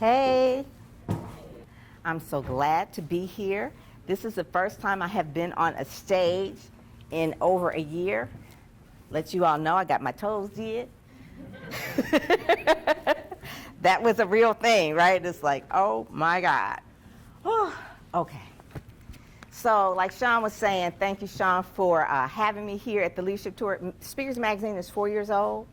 Hey, I'm so glad to be here. This is the first time I have been on a stage in over a year. Let you all know I got my toes did. That was a real thing, right? It's like, oh my God. Okay. So like Sean was saying, thank you, Sean, for having me here at the Leadership Tour. Speakers Magazine is 4 years old,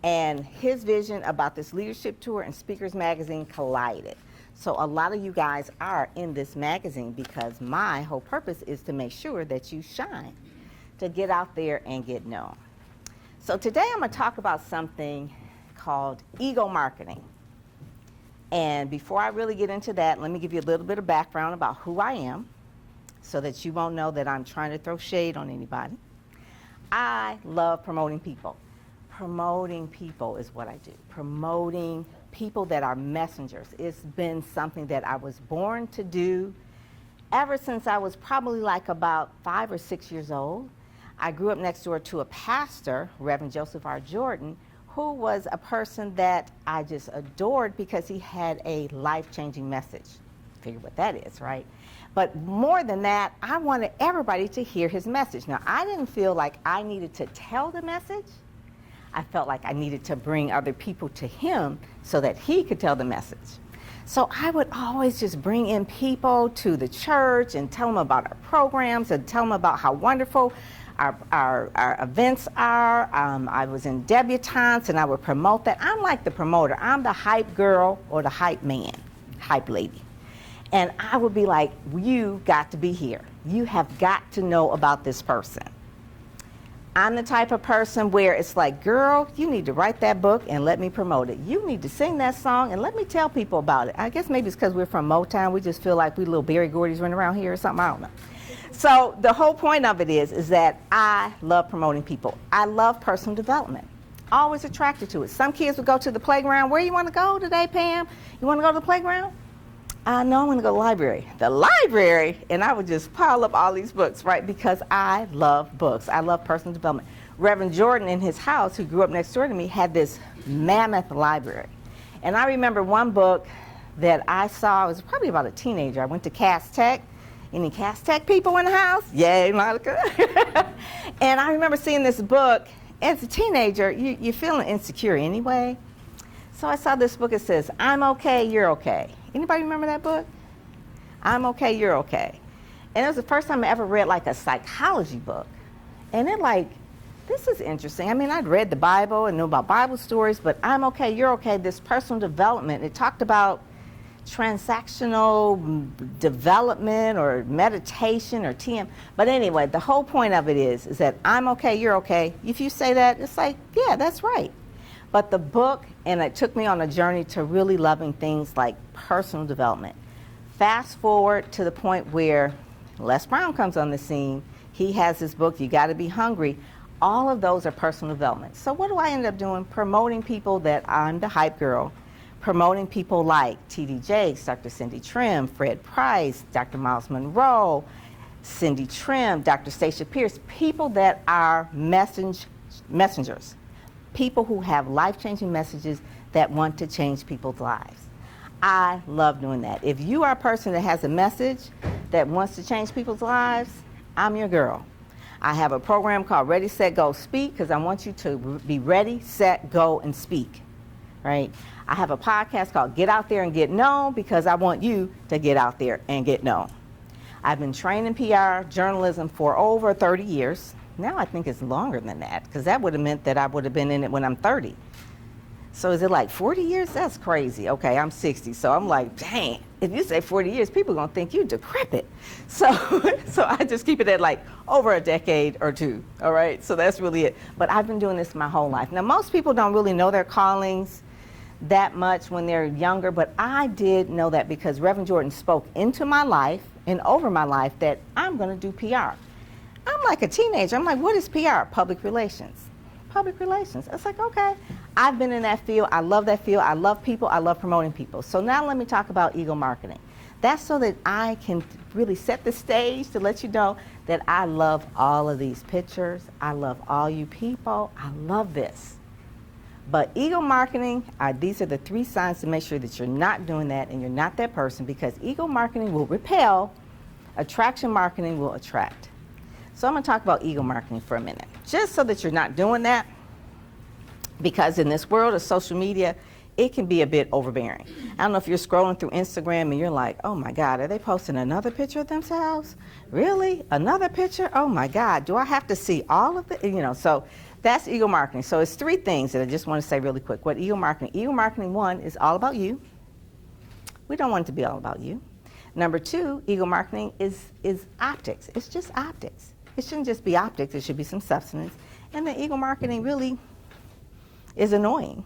and his vision about this Leadership Tour and Speakers Magazine collided. So a lot of you guys are in this magazine because my whole purpose is to make sure that you shine, to get out there and get known. So today I'm going to talk about something called ego marketing. And before I really get into that, let me give you a little bit of background about who I am so that you won't know that I'm trying to throw shade on anybody. I love promoting people. Promoting people is what I do. Promoting people that are messengers. It's been something that I was born to do ever since I was probably like about 5 or 6 years old. I grew up next door to a pastor, Reverend Joseph R. Jordan, who was a person that I just adored because he had a life-changing message. Figure what that is, right? But more than that, I wanted everybody to hear his message. Now, I didn't feel like I needed to tell the message. I felt like I needed to bring other people to him so that he could tell the message. So I would always just bring in people to the church and tell them about our programs and tell them about how wonderful our events are. I was in debutantes and I would promote that. I'm like the promoter. I'm the hype girl or the hype man, hype lady. And I would be like, you got to be here. You have got to know about this person. I'm the type of person where it's like, girl, you need to write that book and let me promote it. You need to sing that song and let me tell people about it. I guess maybe it's because we're from Motown. We just feel like we little Berry Gordy's running around here or something. I don't know. So the whole point of it is that I love promoting people. I love personal development. Always attracted to it. Some kids would go to the playground. Where you want to go today, Pam? You want to go to the playground? No, I want to go to the library. The library? And I would just pile up all these books, right? Because I love books. I love personal development. Reverend Jordan in his house, who grew up next door to me, had this mammoth library. And I remember one book that I saw, I was probably about a teenager. I went to Cass Tech. Any Cass Tech people in the house? Yay, Monica. And I remember seeing this book. As a teenager, you're feeling insecure anyway. So I saw this book. It says, I'm okay, you're okay. Anybody remember that book? I'm okay, you're okay. And it was the first time I ever read like a psychology book. And it like, this is interesting. I mean, I'd read the Bible and knew about Bible stories, but I'm okay, you're okay, this personal development. It talked about transactional development or meditation or TM. But anyway, the whole point of it is that I'm okay, you're okay. If you say that, it's like, yeah, that's right. But the book, and it took me on a journey to really loving things like personal development. Fast forward to the point where Les Brown comes on the scene. He has this book, You Gotta Be Hungry. All of those are personal development. So what do I end up doing? Promoting people that I'm the hype girl. Promoting people like T.D. Jakes, Dr. Cindy Trim, Fred Price, Dr. Miles Monroe, Cindy Trim, Dr. Stacia Pierce, people that are messengers, people who have life-changing messages that want to change people's lives. I love doing that. If you are a person that has a message that wants to change people's lives, I'm your girl. I have a program called Ready, Set, Go, Speak because I want you to be ready, set, go, and speak, right? I have a podcast called Get Out There and Get Known because I want you to get out there and get known. I've been trained in PR journalism for over 30 years. Now I think it's longer than that because that would have meant that I would have been in it when I'm 30. So is it like 40 years? That's crazy. Okay, I'm 60, so I'm like, dang, if you say 40 years, people are going to think you decrepit. So I just keep it at like over a decade or two, all right? So that's really it. But I've been doing this my whole life. Now, most people don't really know their callings that much when they're younger, but I did know that because Reverend Jordan spoke into my life and over my life that I'm going to do PR. I'm like a teenager. I'm like, what is PR? Public relations. Public relations. It's like, okay. I've been in that field. I love that field. I love people. I love promoting people. So now let me talk about ego marketing. That's so that I can really set the stage to let you know that I love all of these pictures. I love all you people. I love this. But ego marketing, these are the 3 signs to make sure that you're not doing that and you're not that person, because ego marketing will repel, attraction marketing will attract. So I'm going to talk about ego marketing for a minute, just so that you're not doing that, because in this world of social media, it can be a bit overbearing. I don't know if you're scrolling through Instagram and you're like, oh my God, are they posting another picture of themselves? Really? Another picture? Oh my God, do I have to see all of it? So that's ego marketing. So it's 3 things that I just want to say really quick. What ego marketing, 1, is all about you. We don't want it to be all about you. Number 2, ego marketing is optics. It's just optics. It shouldn't just be optics, it should be some substance. And then ego marketing really is annoying.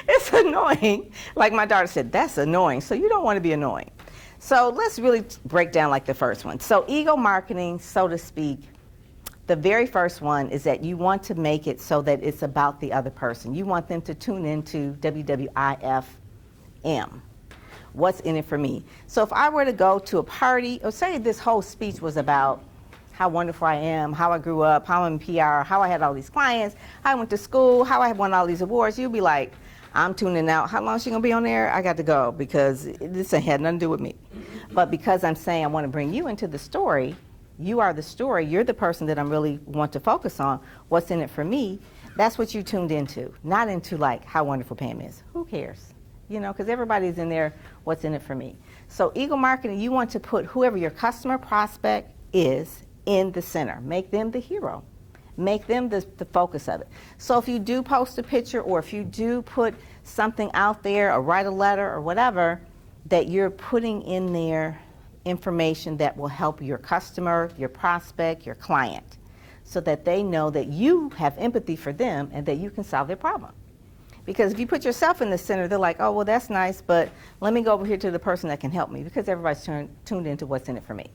It's annoying. Like my daughter said, that's annoying. So you don't want to be annoying. So let's really break down like the first one. So ego marketing, so to speak, the very first one is that you want to make it so that it's about the other person. You want them to tune into WWIFM. What's in it for me? So if I were to go to a party, or say this whole speech was about how wonderful I am, how I grew up, how I'm in PR, how I had all these clients, how I went to school, how I won all these awards, you'd be like, I'm tuning out. How long is she going to be on there? I got to go because this ain't had nothing to do with me. But because I'm saying I want to bring you into the story, you are the story, you're the person that I really want to focus on, what's in it for me, that's what you tuned into, not into like how wonderful Pam is. Who cares? Because everybody's in there, what's in it for me. So ego marketing, you want to put whoever your customer prospect is in the center. Make them the hero. Make them the focus of it. So if you do post a picture, or if you do put something out there or write a letter or whatever, that you're putting in there information that will help your customer, your prospect, your client, so that they know that you have empathy for them and that you can solve their problem. Because if you put yourself in the center, they're like, oh, well, that's nice, but let me go over here to the person that can help me, because everybody's tuned into what's in it for me.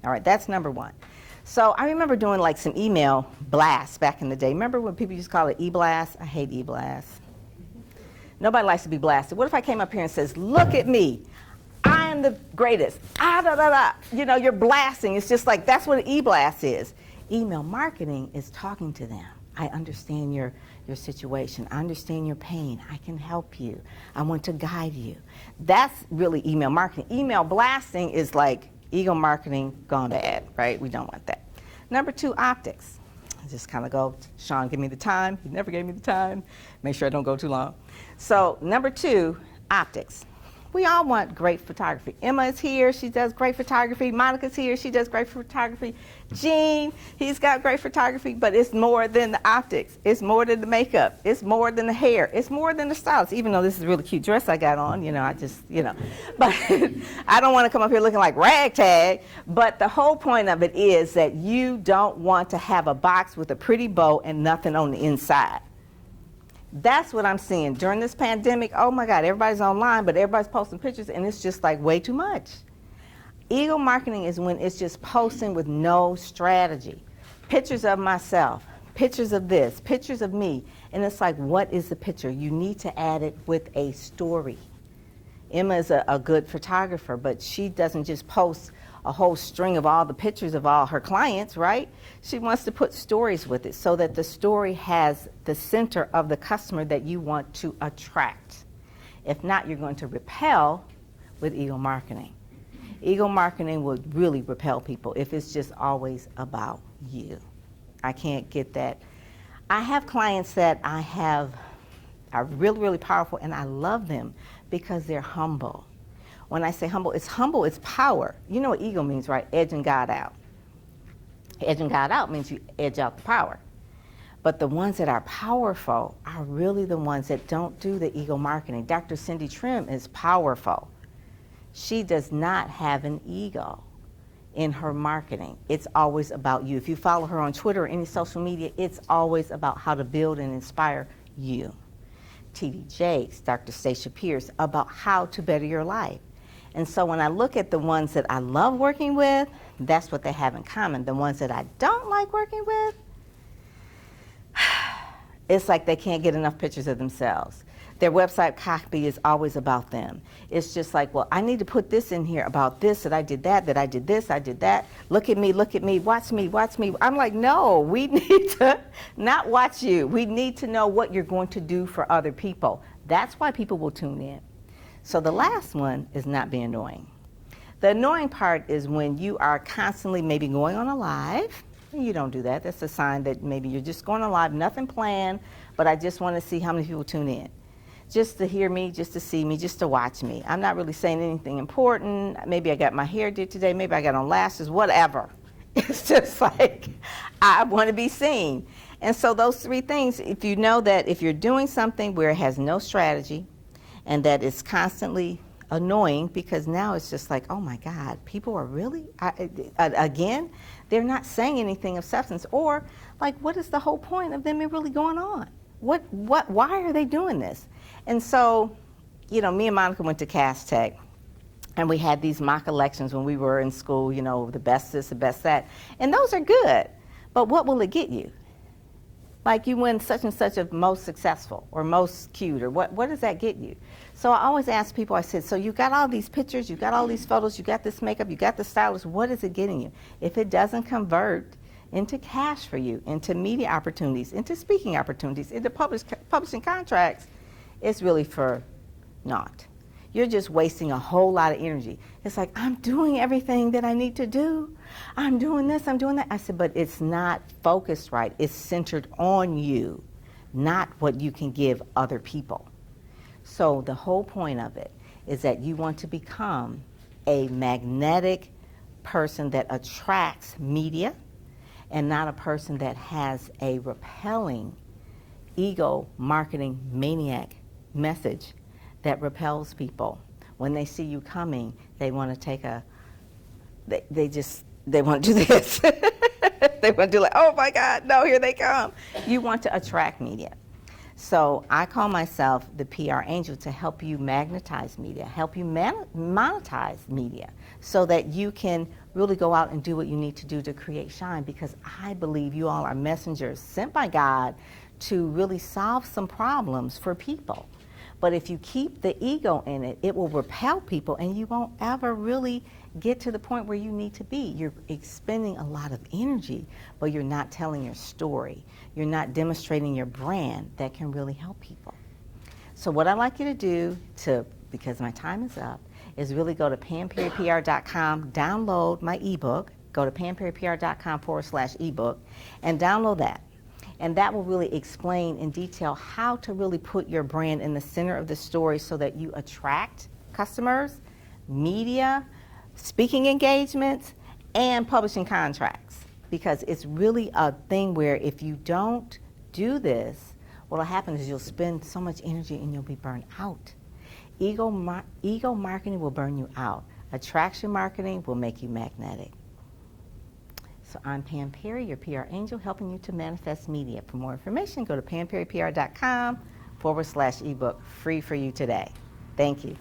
All right, that's number 1. So I remember doing like some email blasts back in the day. Remember when people used to call it e-blast? I hate e-blasts. Nobody likes to be blasted. What if I came up here and says, look at me, I am the greatest, you're blasting. It's just like, that's what an e-blast is. Email marketing is talking to them. I understand your situation. I understand your pain. I can help you. I want to guide you. That's really email marketing. Email blasting is like ego marketing gone bad, right? We don't want that. Number 2, optics. I just kind of go, Sean, give me the time. He never gave me the time. Make sure I don't go too long. So number 2, optics. We all want great photography. Emma is here, she does great photography. Monica's here, she does great photography. Gene, he's got great photography, but it's more than the optics. It's more than the makeup. It's more than the hair. It's more than the styles. Even though this is a really cute dress I got on, But I don't want to come up here looking like ragtag. But the whole point of it is that you don't want to have a box with a pretty bow and nothing on the inside. That's what I'm seeing during this pandemic. Oh my God, everybody's online, but everybody's posting pictures, and it's just like way too much. Ego marketing is when it's just posting with no strategy. Pictures of myself, pictures of this, pictures of me, and it's like, what is the picture? You need to add it with a story. Emma is a good photographer, but she doesn't just post a whole string of all the pictures of all her clients, right? She wants to put stories with it so that the story has the center of the customer that you want to attract. If not, you're going to repel with ego marketing. Ego marketing would really repel people if it's just always about you. I can't get that. I have clients that are really, really powerful, and I love them because they're humble. When I say humble, it's power. You know what ego means, right? Edging God out. Edging God out means you edge out the power. But the ones that are powerful are really the ones that don't do the ego marketing. Dr. Cindy Trim is powerful. She does not have an ego in her marketing. It's always about you. If you follow her on Twitter or any social media, it's always about how to build and inspire you. T.D. Jakes, Dr. Stacia Pierce, about how to better your life. And so when I look at the ones that I love working with, that's what they have in common. The ones that I don't like working with, it's like they can't get enough pictures of themselves. their website copy is always about them. It's just like, well, I need to put this in here about this, that I did that I did this, I did that. Look at me, watch me, watch me. I'm like, no, we need to not watch you. We need to know what you're going to do for other people. That's why people will tune in. So the last one is not being annoying. The annoying part is when you are constantly maybe going on a live. You don't do that. That's a sign that maybe you're just going on live, nothing planned, but I just want to see how many people tune in. Just to hear me, just to see me, just to watch me. I'm not really saying anything important. Maybe I got my hair did today. Maybe I got on lashes, whatever. It's just like, I want to be seen. And so those three things, if you know that if you're doing something where it has no strategy and that it's constantly annoying, because now it's just like, oh my God, people are really, again, they're not saying anything of substance. Or like, what is the whole point of them really going on? Why are they doing this? And so, you know, me and Monica went to Cass Tech, and we had these mock elections when we were in school, you know, the best this, the best that. And those are good, but what will it get you? Like, you win such and such of most successful or most cute, or what does that get you? So I always ask people, I said, so you got all these pictures, you got all these photos, you got this makeup, you got the stylist, what is it getting you? If it doesn't convert into cash for you, into media opportunities, into speaking opportunities, into publishing contracts, it's really for naught. You're just wasting a whole lot of energy. It's like, I'm doing everything that I need to do. I'm doing this, I'm doing that. I said, but it's not focused right. It's centered on you, not what you can give other people. So the whole point of it is that you want to become a magnetic person that attracts media, and not a person that has a repelling ego marketing maniac message that repels people. When they see you coming, they want to take they want to do this. They want to do like, oh my God, no, here they come. You want to attract media. So I call myself the PR angel to help you magnetize media, help you monetize media, so that you can really go out and do what you need to do to create shine, because I believe you all are messengers sent by God to really solve some problems for people. But if you keep the ego in it, it will repel people, and you won't ever really get to the point where you need to be. You're expending a lot of energy, but you're not telling your story. You're not demonstrating your brand that can really help people. So what I'd like you to do, because my time is up, is really go to PamPerryPR.com, download my ebook, go to PamPerryPR.com/ebook, and download that. And that will really explain in detail how to really put your brand in the center of the story so that you attract customers, media, speaking engagements, and publishing contracts. Because it's really a thing where if you don't do this, what'll happen is you'll spend so much energy and you'll be burned out. Ego marketing will burn you out. Attraction marketing will make you magnetic. So I'm Pam Perry, your PR angel, helping you to manifest media. For more information, go to PamPerryPR.com/ebook, free for you today. Thank you.